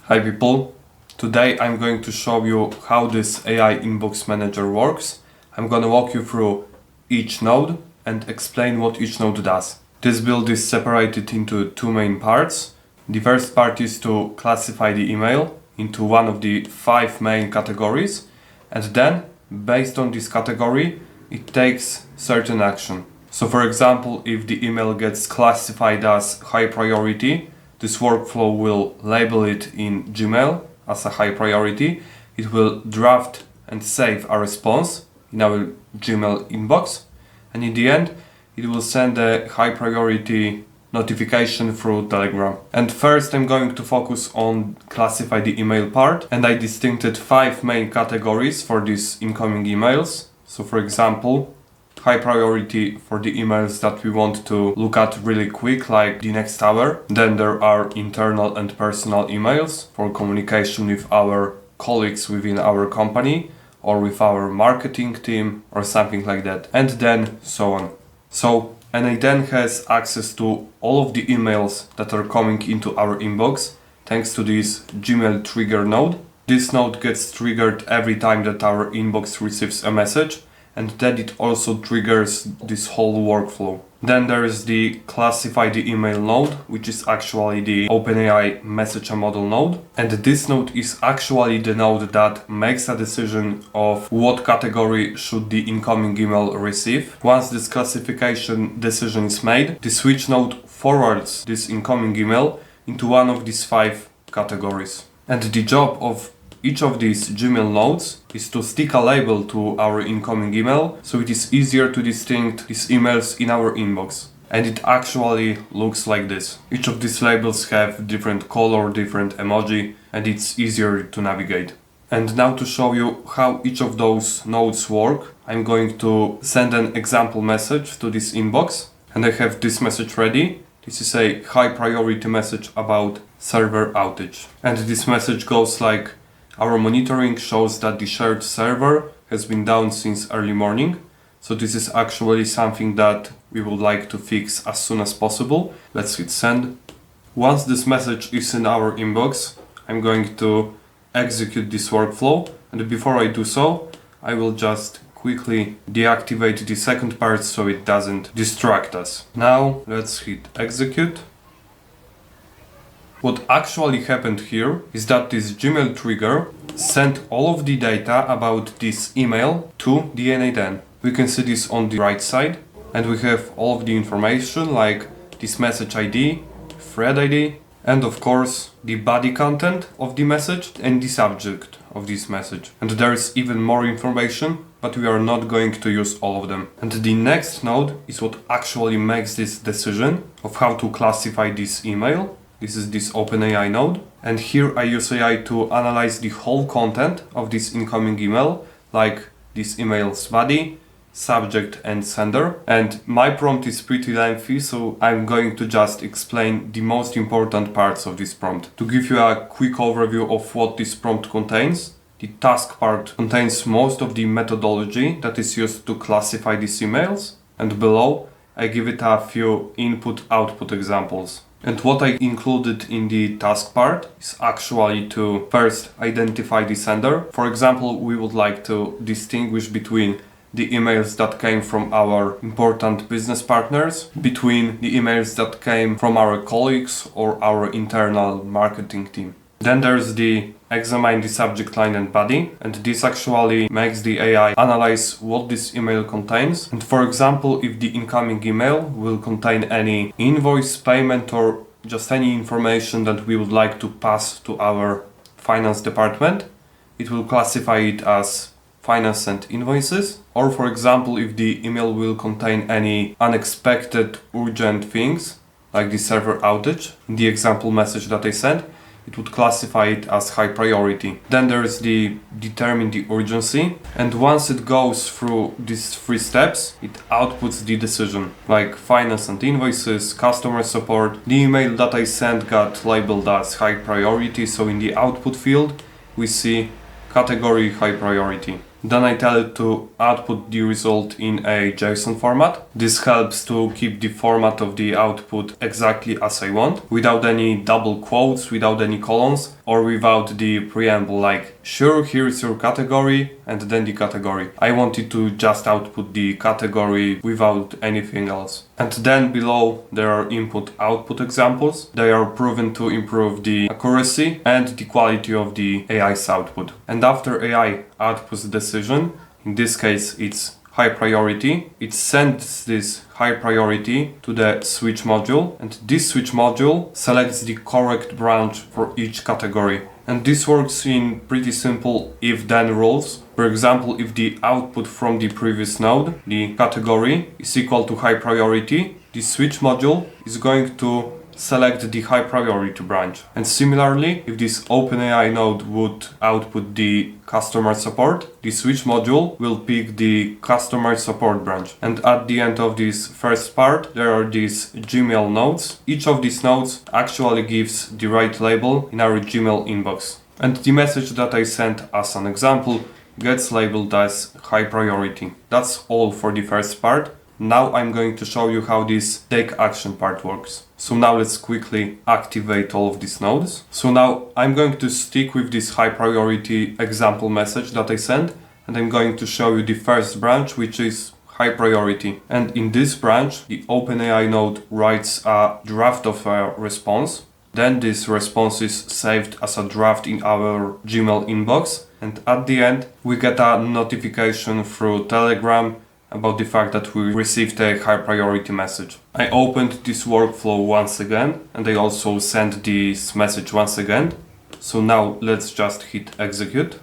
Hi people, today I'm going to show you how this AI inbox manager works. I'm gonna walk you through each node and explain what each node does. This build is separated into two main parts. The first part is to classify the email into one of the 5 main categories, and then based on this category it takes certain action. So for example, if the email gets classified as high priority, this workflow will label it in Gmail as a high priority. It will draft and save a response in our Gmail inbox, and in the end it will send a high priority notification through Telegram. And first I'm going to focus on classify the email part, and I distincted 5 main categories for these incoming emails. So for example, high priority for the emails that we want to look at really quick, like the next hour. Then there are internal and personal emails for communication with our colleagues within our company or with our marketing team or something like that, and then so on. So n8n has access to all of the emails that are coming into our inbox thanks to this Gmail trigger node. This node gets triggered every time that our inbox receives a message, and then it also triggers this whole workflow. Then there is the classify the email node, which is actually the OpenAI message model node. And this node is actually the node that makes a decision of what category should the incoming email receive. Once this classification decision is made, the switch node forwards this incoming email into one of these 5 categories. And the job of each of these Gmail nodes is to stick a label to our incoming email, so it is easier to distinguish these emails in our inbox. And it actually looks like this. Each of these labels have different color, different emoji, and it's easier to navigate. And now to show you how each of those nodes work, I'm going to send an example message to this inbox, and I have this message ready. This is a high priority message about server outage. And this message goes like, our monitoring shows that the shared server has been down since early morning. So this is actually something that we would like to fix as soon as possible. Let's hit send. Once this message is in our inbox, I'm going to execute this workflow. And before I do so, I will just quickly deactivate the second part so it doesn't distract us. Now let's hit execute. What actually happened here is that this Gmail trigger sent all of the data about this email to the n8n. We can see this on the right side, and we have all of the information like this message ID, thread ID, and of course the body content of the message and the subject of this message. And there is even more information, but we are not going to use all of them. And the next node is what actually makes this decision of how to classify this email. This is this OpenAI node, and here I use AI to analyze the whole content of this incoming email, like this email's body, subject and sender. And my prompt is pretty lengthy, so I'm going to just explain the most important parts of this prompt. To give you a quick overview of what this prompt contains, the task part contains most of the methodology that is used to classify these emails, and below I give it a few input-output examples. And what I included in the task part is actually to first identify the sender. For example, we would like to distinguish between the emails that came from our important business partners, between the emails that came from our colleagues or our internal marketing team. Then there's the examine the subject line and body, and this actually makes the AI analyze what this email contains. And for example, if the incoming email will contain any invoice, payment, or just any information that we would like to pass to our finance department, it will classify it as finance and invoices. Or for example, if the email will contain any unexpected urgent things, like the server outage, in the example message that I sent, it would classify it as high priority. Then there is the determine the urgency, and once it goes through these 3 steps, it outputs the decision, like finance and invoices, customer support. The email that I sent got labeled as high priority, so in the output field we see category high priority. Then I tell it to output the result in a JSON format. This helps to keep the format of the output exactly as I want, without any double quotes, without any colons. or without the preamble like, sure, here's your category, and then the category. I wanted to just output the category without anything else. And then below there are input-output examples. They are proven to improve the accuracy and the quality of the AI's output. And after AI outputs a decision, in this case it's high priority, it sends this high priority to the switch module, and this switch module selects the correct branch for each category. And this works in pretty simple if-then rules. For example, if the output from the previous node, the category, is equal to high priority, the switch module is going to select the high priority branch. And similarly, if this OpenAI node would output the customer support, the switch module will pick the customer support branch. And at the end of this first part, there are these Gmail nodes. Each of these nodes actually gives the right label in our Gmail inbox. And the message that I sent as an example gets labeled as high priority. That's all for the first part. Now I'm going to show you how this take action part works. So now let's quickly activate all of these nodes. So now I'm going to stick with this high priority example message that I sent, and I'm going to show you the first branch, which is high priority. And in this branch, the OpenAI node writes a draft of a response. Then this response is saved as a draft in our Gmail inbox. And at the end, we get a notification through Telegram about the fact that we received a high priority message. I opened this workflow once again, and I also sent this message once again. So now let's just hit execute.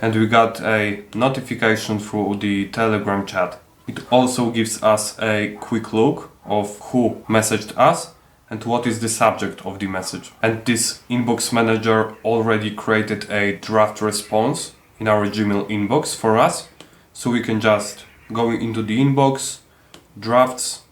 And we got a notification through the Telegram chat. It also gives us a quick look of who messaged us and what is the subject of the message. And this inbox manager already created a draft response in our Gmail inbox for us. So we can just go into the inbox, drafts,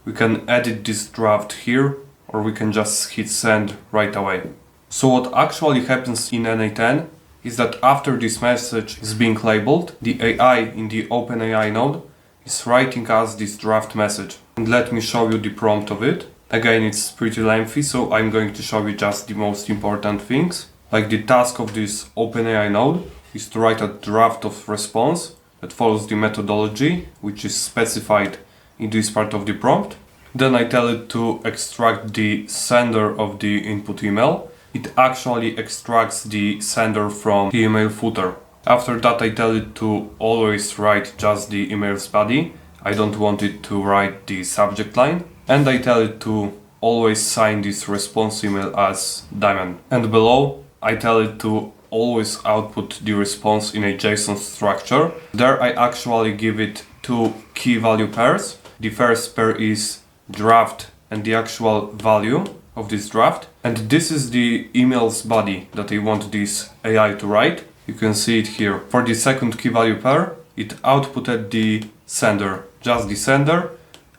we can edit this draft here, or we can just hit send right away. So what actually happens in n8n is that after this message is being labeled, the AI in the OpenAI node is writing us this draft message. And let me show you the prompt of it. Again, it's pretty lengthy, so I'm going to show you just the most important things. Like the task of this OpenAI node is to write a draft of response that follows the methodology, which is specified in this part of the prompt. Then I tell it to extract the sender of the input email. It actually extracts the sender from the email footer. After that, I tell it to always write just the email's body. I don't want it to write the subject line. And I tell it to always sign this response email as Damian. And below, I tell it to always output the response in a JSON structure. There I actually give it two key value pairs. The first pair is draft and the actual value of this draft. And this is the email's body that I want this AI to write. You can see it here. For the second key value pair, it outputted the sender, just the sender,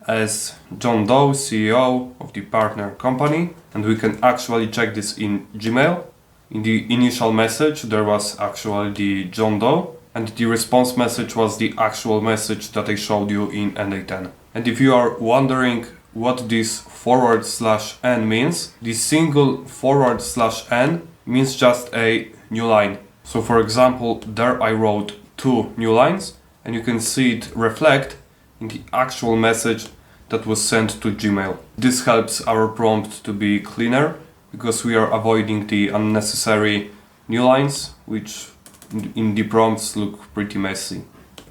as John Doe, CEO of the partner company. And we can actually check this in Gmail. In the initial message, there was actually the John Doe, and the response message was the actual message that I showed you in n8n. And if you are wondering what this /n means, the single /n means just a new line. So for example, there I wrote 2 new lines, and you can see it reflect in the actual message that was sent to Gmail. This helps our prompt to be cleaner, because we are avoiding the unnecessary new lines, which in the prompts look pretty messy.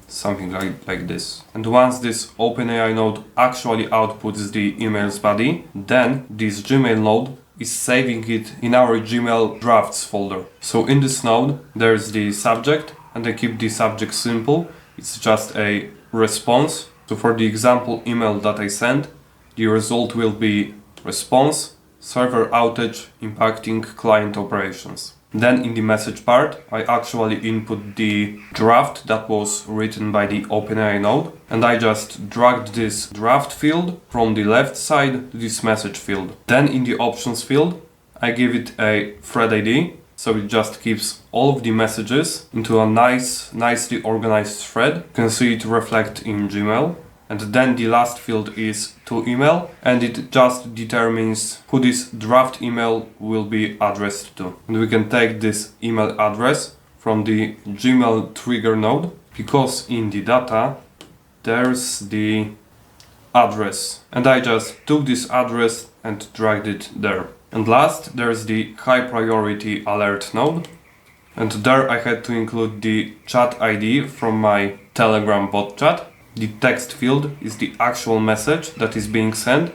Something like this. And once this OpenAI node actually outputs the email's body, then this Gmail node is saving it in our Gmail drafts folder. So in this node, there's the subject, and I keep the subject simple. It's just a response. So for the example email that I sent, the result will be response, server outage impacting client operations. Then in the message part, I actually input the draft that was written by the OpenAI node, and I just dragged this draft field from the left side to this message field. Then in the options field, I give it a thread ID, so it just keeps all of the messages into a nicely organized thread. You can see it reflect in Gmail. And then the last field is to email, and it just determines who this draft email will be addressed to. And we can take this email address from the Gmail trigger node, because in the data there's the address, and I just took this address and dragged it there. And last, there's the high priority alert node, and there I had to include the chat ID from my Telegram bot chat. The text field is the actual message that is being sent.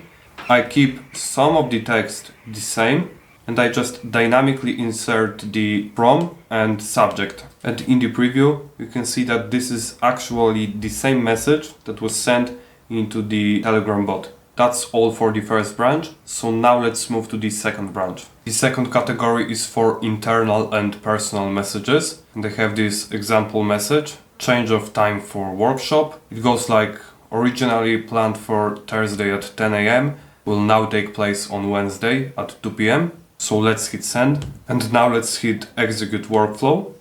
I keep some of the text the same, and I just dynamically insert the prompt and subject. And in the preview, you can see that this is actually the same message that was sent into the Telegram bot. That's all for the first branch, so now let's move to the second branch. The second category is for internal and personal messages, and I have this example message: change of time for workshop. It goes like, originally planned for Thursday at 10 a.m. will now take place on Wednesday at 2 p.m. So let's hit send, and now let's hit execute workflow.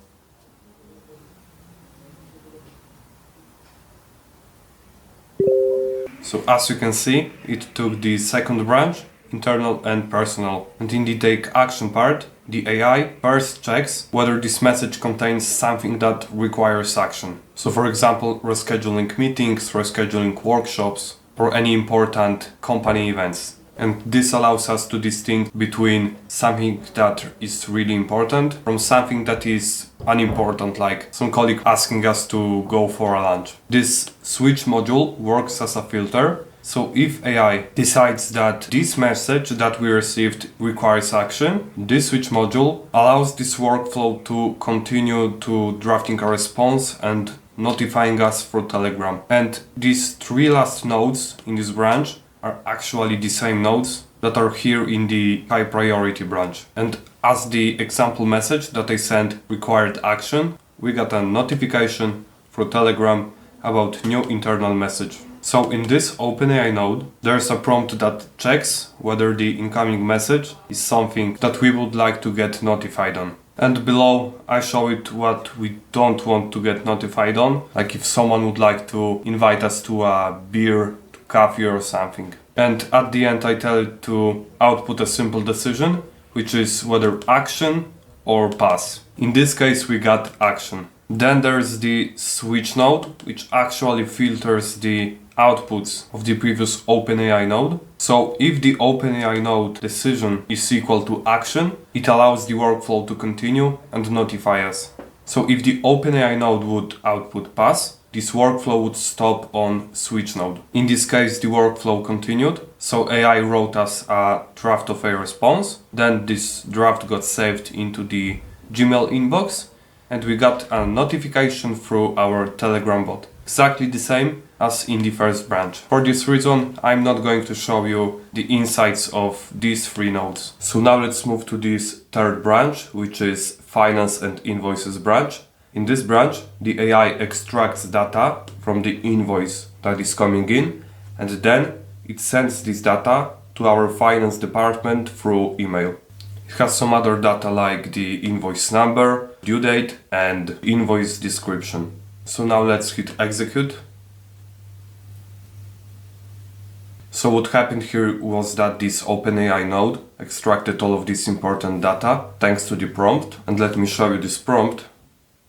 So as you can see, it took the second branch, internal and personal. And in the take action part, the AI first checks whether this message contains something that requires action. So for example, rescheduling meetings, rescheduling workshops, or any important company events. And this allows us to distinguish between something that is really important from something that is unimportant, like some colleague asking us to go for a lunch. This switch module works as a filter. So if AI decides that this message that we received requires action, this switch module allows this workflow to continue to drafting a response and notifying us through Telegram. And these three last nodes in this branch are actually the same nodes that are here in the high priority branch. And as the example message that I sent required action, we got a notification through Telegram about new internal message. So in this OpenAI node, there's a prompt that checks whether the incoming message is something that we would like to get notified on. And below I show it what we don't want to get notified on, like if someone would like to invite us to a beer, to coffee or something. And at the end I tell it to output a simple decision, which is whether action or pass. In this case we got action. Then there's the switch node, which actually filters the outputs of the previous OpenAI node. So if the OpenAI node decision is equal to action, it allows the workflow to continue and notify us. So if the OpenAI node would output pass, this workflow would stop on switch node. In this case, the workflow continued. So AI wrote us a draft of a response. Then this draft got saved into the Gmail inbox, and we got a notification through our Telegram bot. Exactly the same as in the first branch. For this reason, I'm not going to show you the insights of these three nodes. So now let's move to this third branch, which is Finance and Invoices branch. In this branch, the AI extracts data from the invoice that is coming in, and then it sends this data to our finance department through email. It has some other data like the invoice number, due date, and invoice description. So now let's hit execute. So what happened here was that this OpenAI node extracted all of this important data thanks to the prompt. And let me show you this prompt.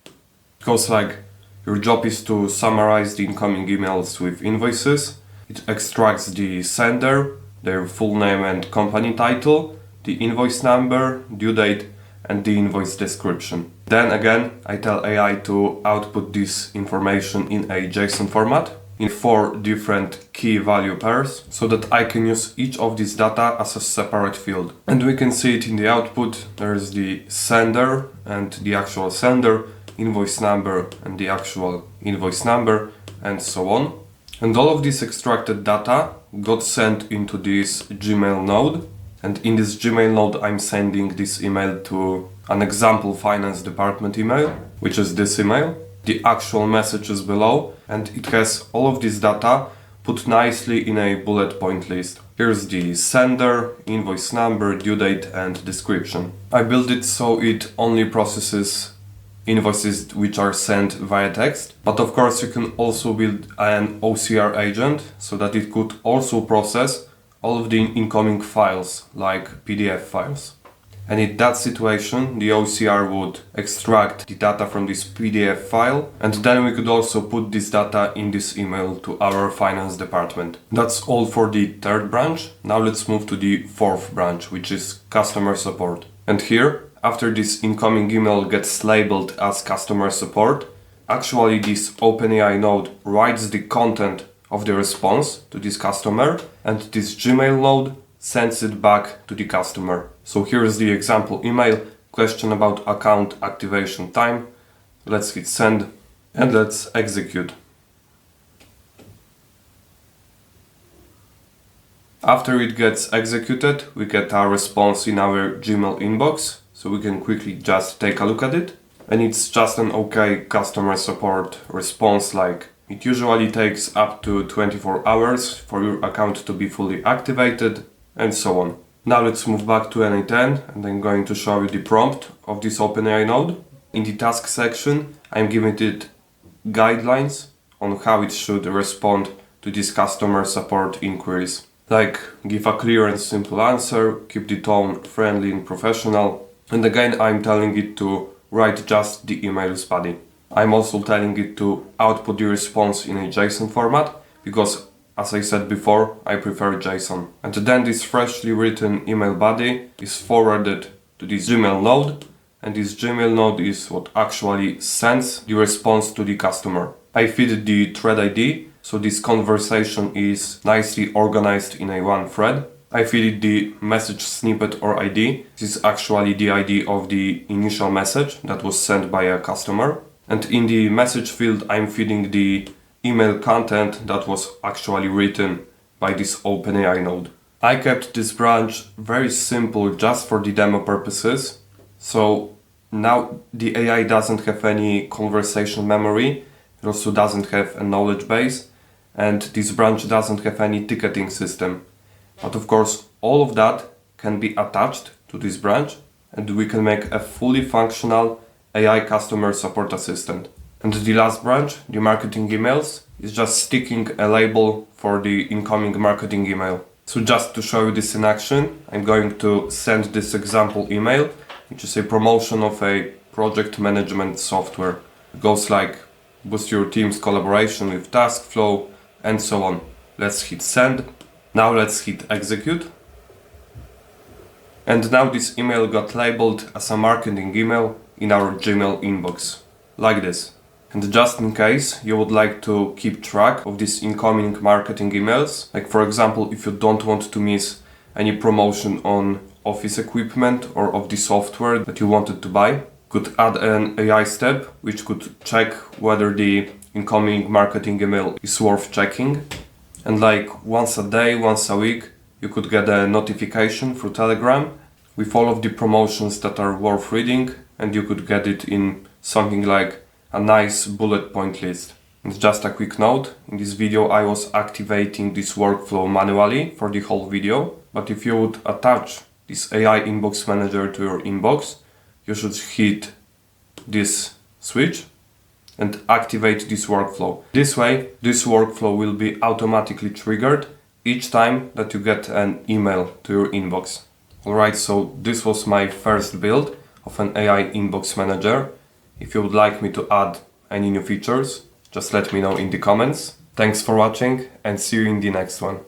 It goes like, your job is to summarize the incoming emails with invoices. It extracts the sender, their full name and company title, the invoice number, due date, and the invoice description. Then again, I tell AI to output this information in a JSON format in 4 different key value pairs so that I can use each of these data as a separate field. And we can see it in the output. There's the sender and the actual sender, invoice number and the actual invoice number, and so on. And all of this extracted data got sent into this Gmail node. And in this Gmail node, I'm sending this email to an example finance department email, which is this email. The actual message is below, and it has all of this data put nicely in a bullet point list. Here's the sender, invoice number, due date, and description. I built it so it only processes invoices which are sent via text. But of course you can also build an OCR agent so that it could also process all of the incoming files, like PDF files. And in that situation, the OCR would extract the data from this PDF file, and then we could also put this data in this email to our finance department. That's all for the third branch. Now let's move to the fourth branch, which is customer support. And here, after this incoming email gets labeled as customer support, actually this OpenAI node writes the content of the response to this customer, and this Gmail node sends it back to the customer. So here's the example email, question about account activation time. Let's hit send and let's execute. After it gets executed, we get our response in our Gmail inbox, so we can quickly just take a look at it. And it's just an okay customer support response, like it usually takes up to 24 hours for your account to be fully activated, and so on. Now let's move back to n8n, and I'm going to show you the prompt of this OpenAI node. In the task section, I'm giving it guidelines on how it should respond to these customer support inquiries. Like, give a clear and simple answer, keep the tone friendly and professional, and again I'm telling it to write just the email's body. I'm also telling it to output the response in a JSON format, because as I said before, I prefer JSON. And then this freshly written email body is forwarded to this Gmail node, and this Gmail node is what actually sends the response to the customer. I feed the thread ID, so this conversation is nicely organized in a one thread. I feed it the message snippet or ID. This is actually the ID of the initial message that was sent by a customer. And in the message field, I'm feeding the email content that was actually written by this OpenAI node. I kept this branch very simple just for the demo purposes. So now the AI doesn't have any conversation memory. It also doesn't have a knowledge base. And this branch doesn't have any ticketing system. But of course, all of that can be attached to this branch, and we can make a fully functional AI customer support assistant. And the last branch, the marketing emails, is just sticking a label for the incoming marketing email. So just to show you this in action, I'm going to send this example email, which is a promotion of a project management software. It goes like, boost your team's collaboration with task flow, and so on. Let's hit send. Now let's hit execute. And now this email got labeled as a marketing email in our Gmail inbox, like this. And just in case you would like to keep track of these incoming marketing emails, like for example, if you don't want to miss any promotion on office equipment or of the software that you wanted to buy, could add an AI step which could check whether the incoming marketing email is worth checking. And like once a day, once a week, you could get a notification through Telegram with all of the promotions that are worth reading, and you could get it in something like a nice bullet point list. And just a quick note, in this video I was activating this workflow manually for the whole video, but if you would attach this AI inbox manager to your inbox, you should hit this switch and activate this workflow. This way, this workflow will be automatically triggered each time that you get an email to your inbox. Alright, so this was my first build of an AI inbox manager. If you would like me to add any new features, just let me know in the comments. Thanks for watching and see you in the next one.